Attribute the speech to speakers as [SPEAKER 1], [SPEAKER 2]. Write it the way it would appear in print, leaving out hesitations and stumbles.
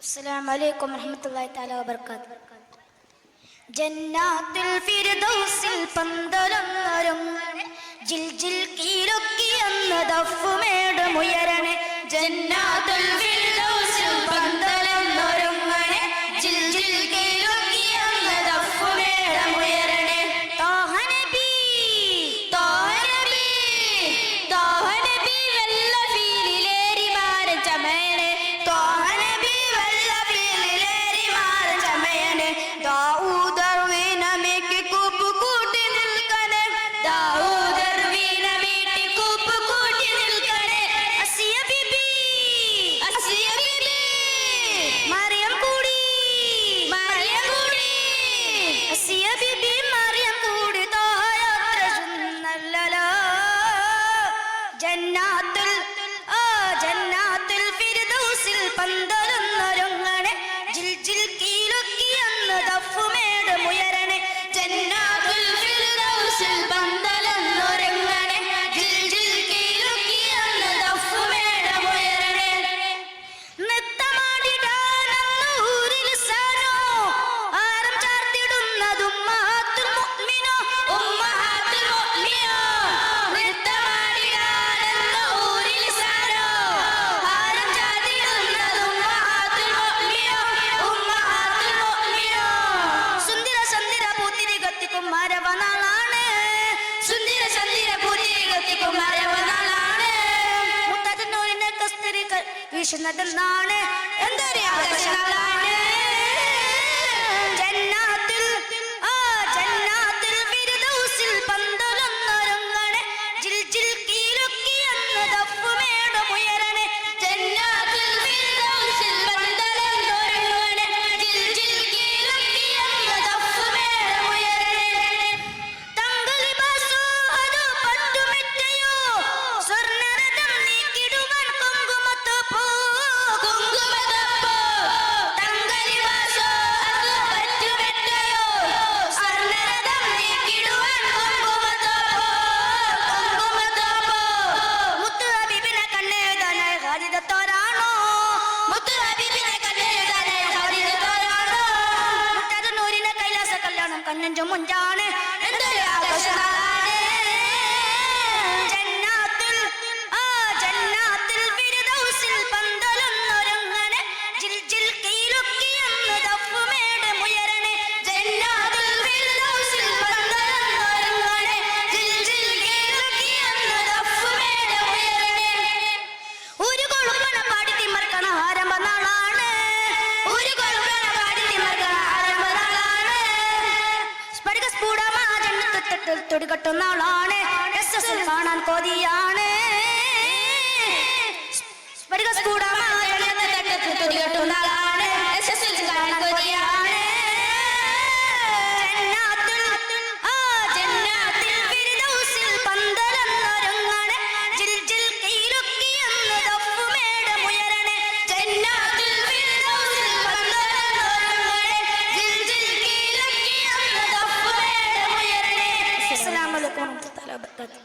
[SPEAKER 1] السلام عليكم ورحمة الله تعالى وبركاته. ജന്നാത്തുൽ ഫിർദൗസിൽ പന്തലൊന്നൊരുങ്ങണേ, ജിൽ ജിൽ കീലൊക്കിയെന്ന് ദഫ്ഫുമേടുമുയരണേ. ജന്നാത്തുൽ ഫിർദൗസിൽ പന്തലൊന്നൊരുങ്ങണേ, ജിൽ ജിൽ കീലൊക്കിയെന്ന് ദഫ്ഫുമേടുമുയരണേ. താഹ നബി താഹ നബി താഹ നബി വെള്ള ഫീലിലേറി മാറി ചമയണേ. താഹ നബി വെള്ള ഫീലിലേറി മാറി ചമയണേ. ദാവൂദർ വീണമേക്ക് കൂപ്പ് കൂട്ടി നിൽക്കണേ. ദാവൂദർ വീണമേക്ക് കൂപ്പ് കൂട്ടി നിൽക്കണേ. അസിയ ബിബി മറിയം കൂടി അസിയ ബിബി മറിയം കൂടി തായാത്ര നല്ലല്ലോ. ജന്നാത്തുൽ ഫിർദൗസിൽ പന്തലൊന്നൊരുങ്ങണേ, ജിൽ ജിൽ കീലൊക്കിയെന്ന് ദഫ്ഫുമേടുമുയരണേ. ജന്നാത്തുൽ ഫിർദൗസിൽ പന്തലൊന്നൊരുങ്ങണേ, ജിൽ ജിൽ കീലൊക്കിയെന്ന് ദഫ്ഫുമേടുമുയരണേ. നൃത്തമാടിടാനെന്ന് ഊരിൽ സാനോ, ആരം ചാർത്തിടുന്നത് ഉമ്മഹാത്തുൽ മുഅ്മിനോ. നൃത്തമാടിടാനെന്ന് ഊരിൽ സാനോ, ആരം ചാർത്തിടുന്നത് ഉമ്മഹാത്തുൽ മുഅ്മിനോ. സുന്ദര സുന്ദര പൂത്തിരി കത്തിക്കും മരവനാളാണ്. സുന്ദര സുന്ദര പൂത്തിരി കത്തിക്കും മരവനാളാണ്. മുത്തച്ഛനൂരിന്റെ കസ്തൂരി വീശുന്നതെന്നാണ്, എന്തൊരു ആകർഷണമാണ്. ജന്നാത്തുൽ ഫിർദൗസിൽ പന്തലൊന്നൊരുങ്ങണേ, ജിൽ ജിൽ കീലൊക്കിയെന്ന് ദഫ്ഫുമേടുമുയരണേ. ജന്നാത്തുൽ ഫിർദൗസിൽ പന്തലൊന്നൊരുങ്ങണേ, ജിൽ ജിൽ കീലൊക്കിയെന്ന് ദഫ്ഫുമേടുമുയരണേ. തങ്കലിബാസോ അതോ പട്ടുമെറ്റയോ, സ്വർണ്ണരഥം നീക്കിടുവാൻ കുങ്കുമത്തോപ്പോ. തങ്കലിബാസോ അതോ പട്ടുമെറ്റയോ, സ്വർണ്ണരഥം നീക്കിടുവാൻ കുങ്കുമത്തോപ്പോ. മുത്തു ഹബീബിനെ കണ്ണെഴുതാനായി ഖാദിദത്തോരാണോ. മുത്തു ഹബീബിനെ കണ്ണെഴുതാനായി ഖാദിദത്തോരാണോ. മുത്തച്ഛനൂരിന്റെ കൈലാസ കല്യാണം കണ്ണഞ്ചും മുഞ്ചാണ്, എന്തൊരു ആകർഷണമാണ്. ജന്നാത്തുൽ ഫിർദൗസിൽ പന്തലൊന്നൊരുങ്ങണേ, ജിൽ ജിൽ കീലൊക്കിയെന്ന് ദഫ്ഫുമേടുമുയരണേ. ജന്നാത്തുൽ ഫിർദൗസിൽ പന്തലൊന്നൊരുങ്ങണേ, ജിൽ ജിൽ കീലൊക്കിയെന്ന് ദഫ്ഫുമേടുമുയരണേ. ഒരു കൊളുപ്പണ പാടി തിമർക്കണ ആരംഭനാളാണ്. ഒരു കൊളുപ്പണ പാടി തിമർക്കണ ആരംഭനാളാണ്. സ്ഫടികസ്ഫുടമായ ജന്നത്തുൽ തുടികൊട്ടുന്ന ആളാണ്. SS കാണാൻ കൊതിയാണ്. സ്ഫടികസ്ഫുടമായ ജന്നത്തുൽ തുടികൊട്ടുന്ന ആളാണ്. SS കാണാൻ കൊതിയാണ്. ജന്നാത്തുൽ ഫിർദൗസിൽ പന്തലൊന്നൊരുങ്ങണേ, ജിൽ ജിൽ കീലൊക്കിയെന്ന് ദഫ്ഫുമേടുമുയരണേ. ജന്നാത്തുൽ ഫിർദൗസിൽ പന്തലൊന്നൊരുങ്ങണേ, ജിൽ ജിൽ കീലൊക്കിയെന്ന് ദഫ്ഫുമേടുമുയരണേ. അസ്സലാമു അലൈക്കും വറഹ്മത്തുള്ളാഹി വബറകാതുഹു.